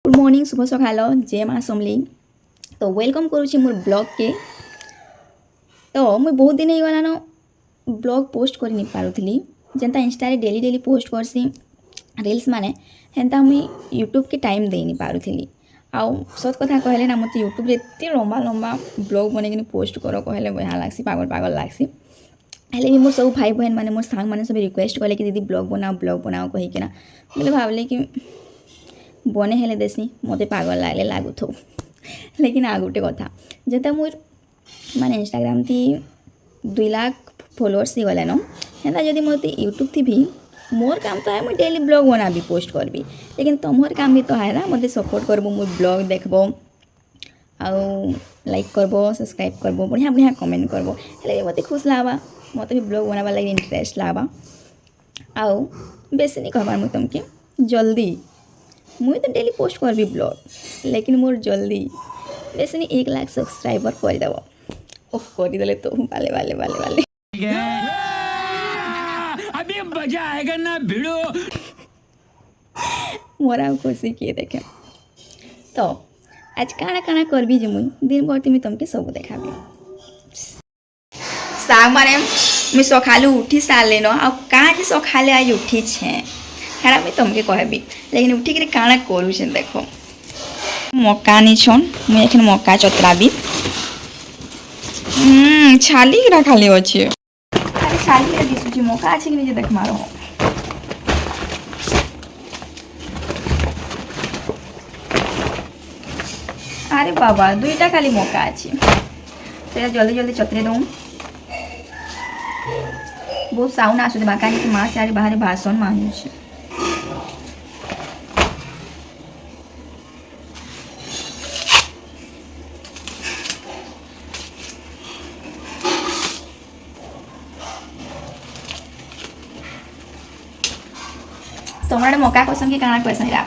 Good morning शुभ सकाल जय माँ समली। तो वेलकम करुँची मोर ब्लॉग के। तो मुझे बहुत दिन हो गलान ब्लॉग पोस्ट कर नहीं पारुथली जेनता इंस्टा रे डेली पोस्ट करसी रील्स माने हेन्ता मुई यूट्यूब के टाइम दे नहीं पारुथली। आउ सत कथा कहले ना मत यूट्यूब रे एते लंबा लंबा ब्लॉग बने पोस्ट कर कहले बढ़िया लगसी पागल पागल लगसी। हेले भी मोर सब भाई बहन माने मोर सांग माने सब रिक्वेस्ट कले कि दीदी ब्लॉग बनाओ कहीकिना बोले भावले कि बने हेले देसी मते पागल लागले लागुथो। लेकिन आ गोटे कथा जेता मोर माने इंस्टाग्राम थी 2 लाख फॉलोअर्स ही गले न हेन्ता जदि मते यूट्यूब थी भी मोर काम तो है मुझे डेली ब्लॉग बनाबी पोस्ट करबी। लेकिन तुमर काम भी तो है ना मते सपोर्ट करबो मोर ब्लॉग देखबो आउ लाइक करबो सब्सक्राइब करबो बढ़िया बढ़िया कमेंट करबो हेले मते खुश लागबा मते भी ब्लॉग बनाबा लगे इंटरेस्ट लागबा। आउ बेसी नहीं कहबार मुझे तुमके जल्दी मुझे तो डेली पोस्ट करबी ब्लॉग लेकिन मोर जल्दी बेसी नहीं 1 लाख सब्सक्राइबर कर देव ओह करदे तो वाले वाले वाले वाले अभी मजा आएगा ना भिड़ो मोरा खुशी किए देखे। तो आज काना काना करबी जे मुई दिन भर तुम तुमके सब देखाबी साग माने मुई सकालू उठी सारे न आ काज सकाले आज उठी छे हेरा मुई तुमके कहबी लेकिन उठिक काना करू छे देखो मक्का नहीं छन मुई एखन मक्का चतराबी छाली रा खाली अछि अरे छाली रा दिसुची मक्का अछि कि नहीं देख मारो अरे बाबा 2टा खाली मक्का अछि तो जल्दी जल्दी चतरे दऊ बहुत साउंड आसुदे बाका कि माँ से बाहर भाषण मानु छे। तुम्हारे मौका क्वेश्चन की काना क्वेश्चन रा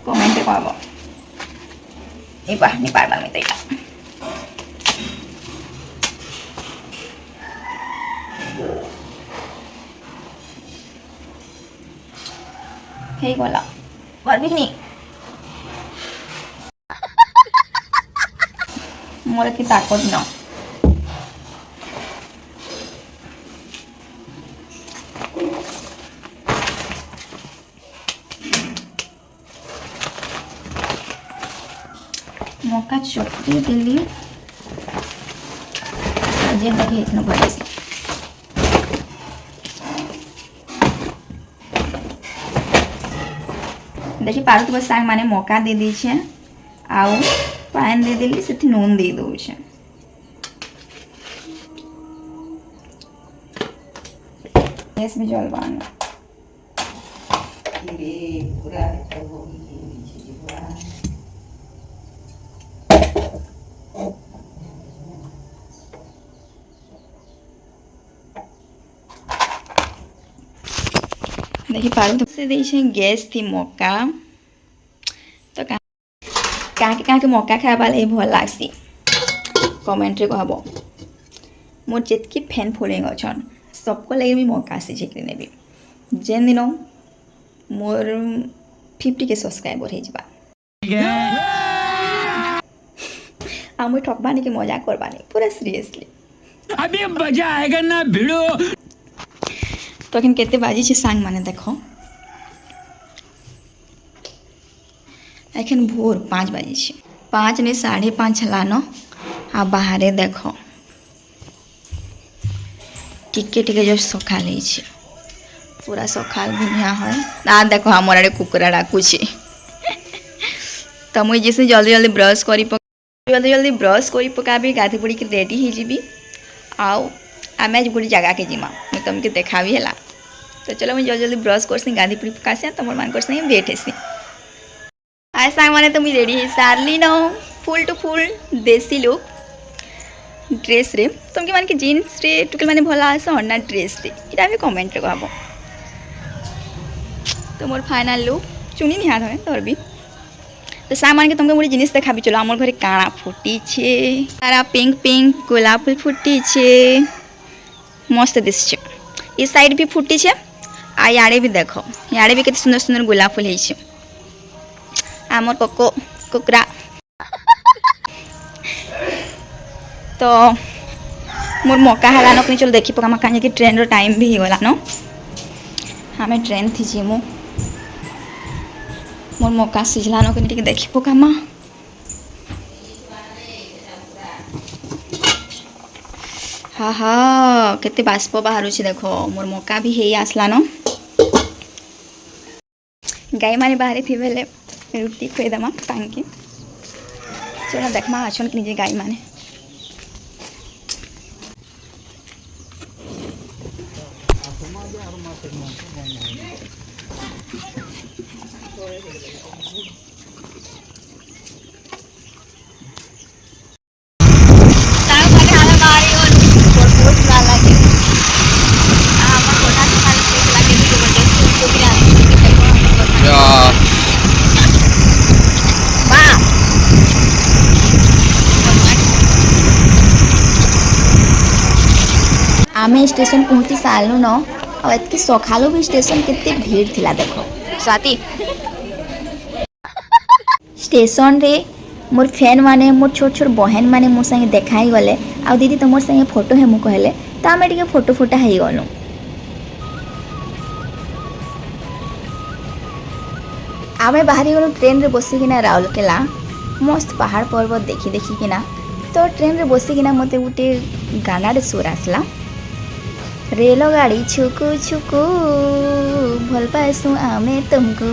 कमेंट कहबो ए बा नि पारबा में तैला हे गला परबी नि मोर की ताकत न मौका चटनी देली जे लगे इतना बड़े से देखिए पारुत बस साग माने मौका दे दी छे आउ पान दे देली से नून दे दो छे गैस भी जलवान देखिए पारुत से दी छे गैस थी मौका तो क्या मौका खावा लगे भल लागसी कमेंट रे कहबो मोर जेतकी फैन फॉलोइंग अछन सबको लगे मुझे मौका से झिकरी नेबी जेन दिन मोर 50 के सब्सक्राइबर हो जाबा आ मुई ठकबानी के मजाक करबानी पूरा सीरियसली अभी मजा आएगा ना भिड़ो। तो अखन केते बाजी छे सांग माने देखो एखन भोर 5 बाजी छे 5 ने 5:30 हलानो आ बाहरे देखो टिके टिके जो सकाल है पूरा सकाल बढ़िया है ना देखो हमार आड़े कुकुरा डाकू छे तो मुझे जैसे जल्दी जल्दी ब्रश करी पकाबी गाधी पड़ी के रेडी हो जीबी आउ आम आज गोटे जगह के जीमा मुझे तुमके देखा भी है तो चलो मुझे जल्दी ब्रश करसी गाधी पड़ी पकासी तुम मान कर वेट हेसी आज सांग माने तो मुझे रेडी है सारली न फुल टू फुल देसी लुक ड्रेस रे तुमके मान के जीन्स रे टुकल माने भला आस हरना ड्रेस रे इटा भी कमेंट रे कहबो तो मोर फाइनल लुक चुनी नहीं हाथ में तोर भी तो सामान के तुमके मोर जिनिस देखा भी चलो आमर घरे काना फुटी छे सारा पिंक पिंक गोलाप फुल फुटी छे मस्त दिस छे इस साइड भी फुटी छे आ याड़े भी देख याड़े भी केते सुंदर सुंदर गुलाब फूल है आमर कोको कुकरा तो मोर मौका है कि चलो देखी पका कहीं ट्रेन रो टाइम भी हो गलान हमें ट्रेन थी जीमु मोर मौका सिझलान कि देखी पकामा हाँ हाँ केते बाष्प बाहर देख मोर मौका भी है आसलान गाई माने बाहर थी बेले रुटी खुएदमा तांकी चलो देखमा आछन कि निजे गाई माने आमे स्टेशन पहुँची सालु न और एतकी सखालु भी स्टेशन केते भीड़ थिला देखो स्वाति स्टेशन रे मोर फैन माने मोर छोट छोट बहन माने मोर संगे देखाई गले आ दीदी तुमर संगे फोटो हेमु कहले त आमे टिके फोटो फोटा हेई गनु आमे बाहरी गनु ट्रेन रे बसी किना राउरकेला मस्त पहाड़ पर्वत देखी देखी किना तो ट्रेन रे बसी किना मते गुटे गाना रे सुर आसला रेल गाड़ी छुकु छुकु भल पासु आमे तुमको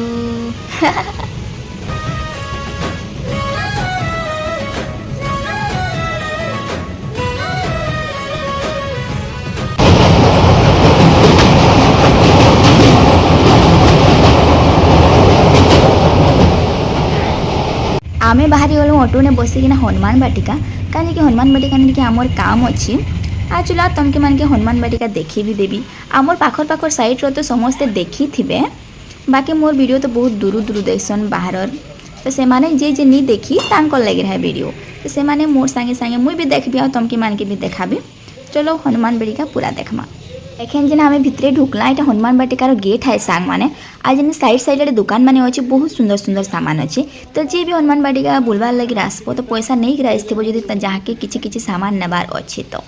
आमे बाहरी गलु ऑटो ने बसिकिना हनुमान बाटिका कहीं कि हनुमान बाटिका नहीं कि आमर काम अच्छी आ चला तमके मान के हनुमान बाटिका देखी भी देवी आमर पाखर पाखर साइड रो तो समस्ते देखी थिबे बाकी मोर वीडियो तो बहुत दूर दूर देखसन बाहर तो से माने जे जे नहीं देखी तांकर लगे रहा वीडियो तो से माने मोर संगे संगे मुई भी देखबी आ तमके मान के भी देखाबी चलो हनुमान बाटिका पूरा देखमा देखें जेना हमें भितरे ढुकला एटा हनुमान बाटिकार गेट है सांग माने आज जेन साइड साइड रे दुकान माने अछि बहुत सुंदर सुंदर सामान अछि तो जे भी हनुमान बाटिका बुलवार लगी रासपो तो पैसा नहीं रासथिबो जदी जहाँ के किछि किछि सामान नेबार अछि तो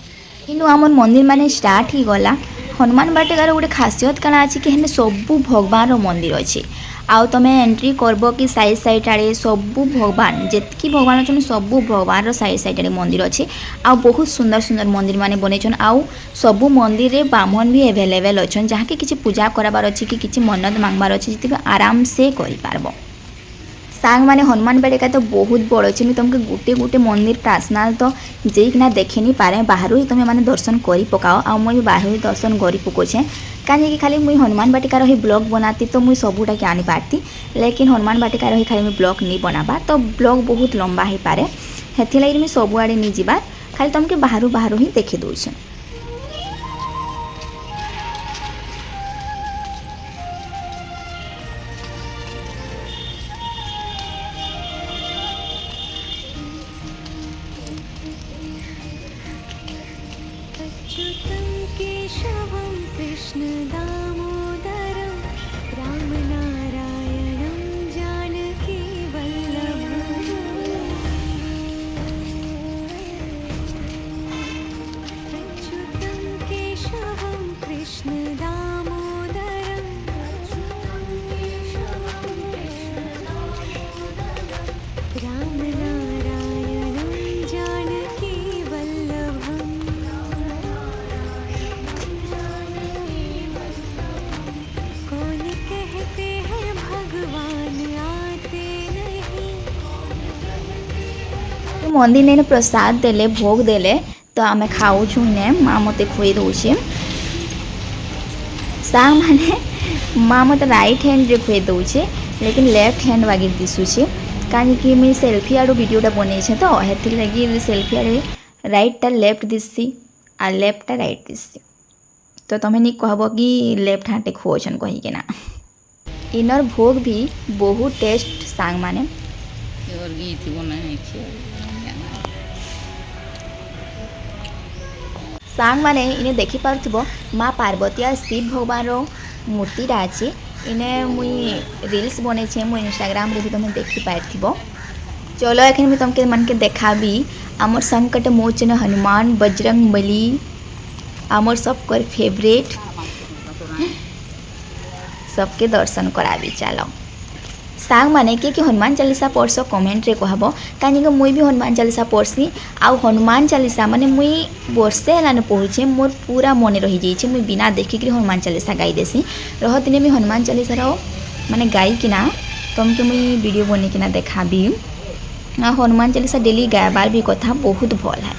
किनु आमर मंदिर माने स्टार्ट ही गला हनुमान बाटिकार गोटे खासियत काना अछि कि हेने सबु भगवान रो मंदिर अछि आउ तमे एंट्री करबो कि साइड साइड आड़े सबु भगवान जेतकी भगवान अछन सबु भगवान रो साइड साइड आड़े मंदिर अछि आ बहुत सुंदर सुंदर मंदिर माने बनेछन आउ सबु मंदिर रे ब्राह्मण भी अवेलेबल अछन जहाँ के किछि पूजा कराबार अछि कि किछि मन्नत मांगबार अछि जति आराम से करि पारबो सांग माने हनुमान बाटिका तो बहुत बड़ अच्छे मुझे तुमके गोटे गोटे मंदिर पर्सनाल तो जेकिना देखे नहीं पारे बाहर ही तुम्हें माने दर्शन करी पकाओ आ मुझे बाहर ही दर्शन करी पकोचे कहीं खाली मुई हनुमान बाटिकार ही ब्लॉग बनाती तो मुई सबूटा के आनी पारती लेकिन हनुमान बाटिकार ही खाली मुई ब्लॉग नहीं बनाबा तो ब्लॉग बहुत लंबा ही पारे हेथि लगी मुई सबुआड़े नहीं जीबार खाली तुमके बाहर ही देखी दौचे मंदिर ने प्रसाद देले भोग देले तो आमे खाऊ छु ने माँ मते खुई दउछे सांग माने माँ मते राइट हैंड रे खुई दउछे लेकिन लेफ्ट हैंड वागे दिसुछे काहे कि मुई सेल्फी आडो वीडियोटा बनै छे तो हेति लगी सेल्फी आडे राइट टा लेफ्ट दिससी आ लेफ्ट टा राइट दिससी तो तमे नि कहबो कि लेफ्ट हाथे खुओछन कहि के ना इनर भोग भी बहुत टेस्ट सांग माने और गीत बनाए छे सांग माने इने देखी पारथिबो माँ पार्वती आ शिव भगवान रो मूर्तिटा अच्छे इने मुई रील्स बने मो इंस्टाग्राम रे भी तुम देखी पार। चलो एखन मुझे तुमके मन के देखाबी आमर संकट मोचन हनुमान बजरंग बली आमर सबकर फेवरेट सबके दर्शन कराबी। चलो सांग माने कि हनुमान चालीसा पढ़स कमेंट रे कहब कहीं मुई भी हनुमान चालीसा पढ़सी आउ हनुमान चालीसा माने मुई वर्षे हेलान पढ़ुचे मोर पूरा मन रही जाइए मुई बिना देखिक हनुमान चालीसा गाई देसी रह दिने मुई हनुमान चालीसार माने गाई किना तुमके मुई वीडियो बनी किना देखाबी। हनुमान चालीसा डेली गायबार भी कथा बहुत भल है।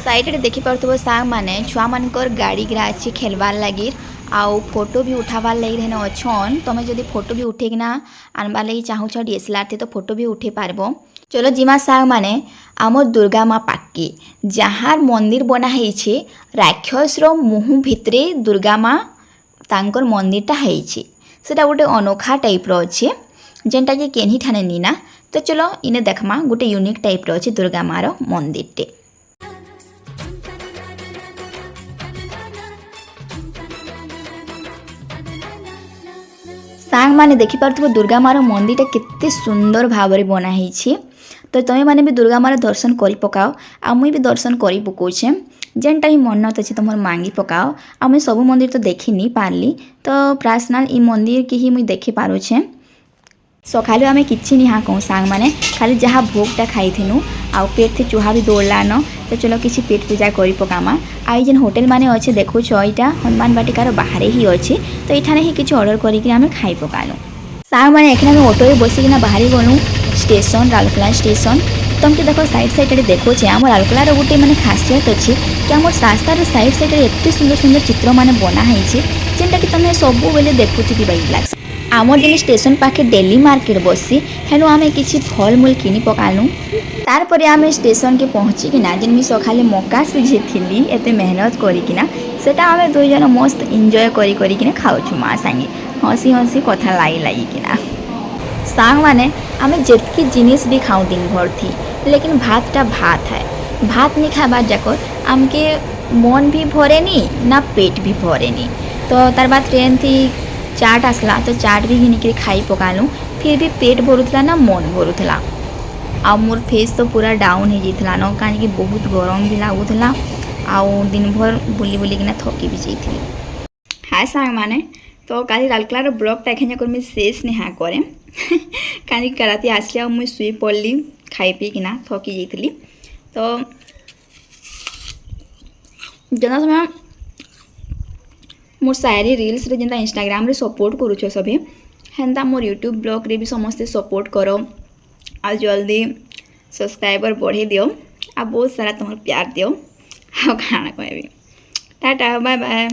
साइड देखी पार्थब सांग माने छुआ मानकर गाड़ी गिरा अच्छी खेलबार लगी आउ फोटो भी उठाबार लगी रहने अच्छन तुम जदि फोटो भी उठेकिना आनबार लगी चाहूछ डीएसएलआर थे तो फोटो भी उठे पारबो। चलो जिमा सांग माने आम दुर्गा माँ पाके जहाँ मंदिर बना है राक्षसर मुह भितरे दुर्गा माँ तांकर मंदिरटा है सेटा गोटे अनोखा टाइप्र अच्छे जेनटा कि केन्ही ठाने नीना। तो चलो इने देखमा गोटे यूनिक टाइप्र अच्छे दुर्गा माँ मंदिरटे। सांग माने देखी पार्थुब दुर्गा माँ मंदिरटा केते सुंदर भाव में बना है। तो तुम्हें माने भी दुर्गा माँ दर्शन कर पकाओ आ मुई भी दर्शन कर पकाउछे जेनटा ही मन्नत अच्छे तुम मांगी पकाओ आ मुई सब मंदिर तो देखी नहीं पारली तो पर्सनाल ई मंदिर के ही मुई देखी पारुछे। सकालु आमे किछि नहीं हाँ कहूँ सांग माने खाली जहाँ भोगटा खाई थिनु आउ पेट थे चूहा भी दौड़लान तो चलो किसी पेट पूजा करी पकामा। आई जेन होटेल माने अच्छे देखु यहाँ हनुमान बाटिकार बाहर ही अच्छे तो ये ही किसी ऑर्डर करिक आमे खाई पकालु। सांग माने एखने आमे ऑटो बसिकिना बाहरी गलु स्टेशन राउरकेला स्टेशन। तुमके देख साइड साइड देखोचे आम राउरकेलार गोटे माने खासियत अच्छे कि आम रास्तार साइड साइड एत सुंदर सुंदर चित्र माने बना है जेनटा कि तुम सब बेले देखुथि लगे। आमर दिन स्टेशन पाखे डेली मार्केट बसी हेलो आमे किछि फल मूल किनी पकालु तारपरे आमे स्टेशन के पहुँचिकिना जेन मी सकाले मका सिझे थिली एते मेहनत करिकिना सेटा आमे दुई जन मस्त एंजॉय करिकिना खाउछु माँ संगे हसी हसी कथा लागिकिना। सांग माने आमे जेतकी जिनिस भी खाऊ दिन भर थी लेकिन भातटा भात है भात नहीं खाबार जाकर आमके मन भी भरेनी ना पेट भी भरेनी। तो तार बाद ट्रेन थी चाट आसला तो चाट भी घिनिक खाई पकालु फिर भी पेट भरुला ना मन भरुला आ मोर फेस तो पूरा डाउन हो जाता न कहीं बहुत गरम भी लगुला आउ दिन भर बुली बुलिकिना थकी भी जाइए। हाँ सांग माने तो काली राउरकेलार ब्लॉगटा एखे जाकर मुझे शेष नहीं हाँ करें कहीं राति आसली आ मुझे शुई पड़ली खाई पीकिना थकी जाइली। तो जना समय मोर सारी रील्स रे जेनता इंस्टाग्राम रे सपोर्ट करूछ सभी हेन्ता मोर यूट्यूब ब्लॉग रे भी समस्ते सपोर्ट करो आ जल्दी सब्सक्राइबर बढ़े दियो आ बहुत सारा तुम्हार प्यार दियो आ खाना कहबी टाटा बाय बाय।